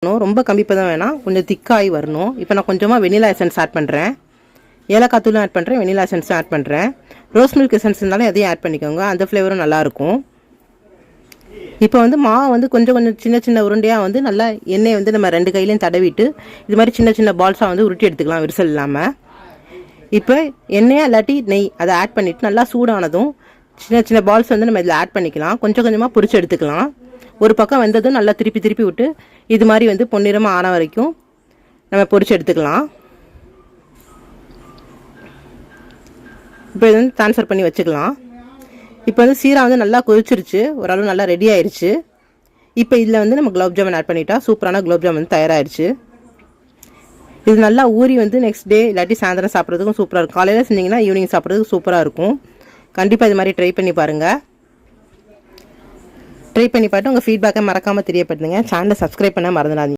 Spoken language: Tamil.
ரொம்ப கம்மிப்பதம் வேணாம், கொஞ்சம் திக்காகி வரணும். இப்போ நான் கொஞ்சமாக வெனிலா எசன்ஸ் ஆட் பண்ணுறேன். ஏலக்காய் தூளும் ஆட் பண்ணுறேன், வெனிலா எசன்ஸும் ஆட் பண்ணுறேன். ரோஸ் மில்க் எசன்ஸ் இருந்தாலும் அதையும் ஆட் பண்ணிக்கோங்க, அந்த ஃப்ளேவரும் நல்லாயிருக்கும். இப்போ மாவை கொஞ்சம் கொஞ்சம் சின்ன சின்ன உருண்டையாக நல்லா எண்ணெயை நம்ம 2 கையிலையும் தடவிட்டு இது மாதிரி சின்ன சின்ன பால்ஸாக உருட்டி எடுத்துக்கலாம், விரிசல் இல்லாமல். இப்போ எண்ணெயாக இல்லாட்டி நெய் அதை ஆட் பண்ணிவிட்டு நல்லா சூடானதும் சின்ன சின்ன பால்ஸ் நம்ம இதில் ஆட் பண்ணிக்கலாம். கொஞ்சம் கொஞ்சமாக பொரிச்சு எடுத்துக்கலாம். ஒரு பக்கம் வெந்ததும் நல்லா திருப்பி திருப்பி விட்டு இது மாதிரி பொன்னிறமாக ஆன வரைக்கும் நம்ம பொரிச்சு எடுத்துக்கலாம். இப்போ இது ட்ரான்ஸ்ஃபர் பண்ணி வச்சுக்கலாம். இப்போ சீரா நல்லா கொதிச்சிருச்சு, ஓரளவு நல்லா ரெடி ஆயிடுச்சு. இப்போ இதில் நம்ம குலோப் ஜாமுன் ஆட் பண்ணிட்டா சூப்பரான குலோப் ஜாமுன் தயாராகிடுச்சு. இது நல்லா ஊறி நெக்ஸ்ட் டே இல்லாட்டி சாயந்தரம் சாப்பிட்றதுக்கும் சூப்பராக இருக்கும். காலையில் செஞ்சிங்கன்னா ஈவினிங் சாப்பிட்றதுக்கு சூப்பராக இருக்கும். கண்டிப்பாக இது மாதிரி ட்ரை பண்ணி பாருங்கள். ட்ரை பண்ணி பார்த்து உங்கள் ஃபீட்பேக்கை மறக்காமல் தெரியப்படுத்துங்க. சேனலை சப்ஸ்கிரைப் பண்ண மறந்துடாதீங்க.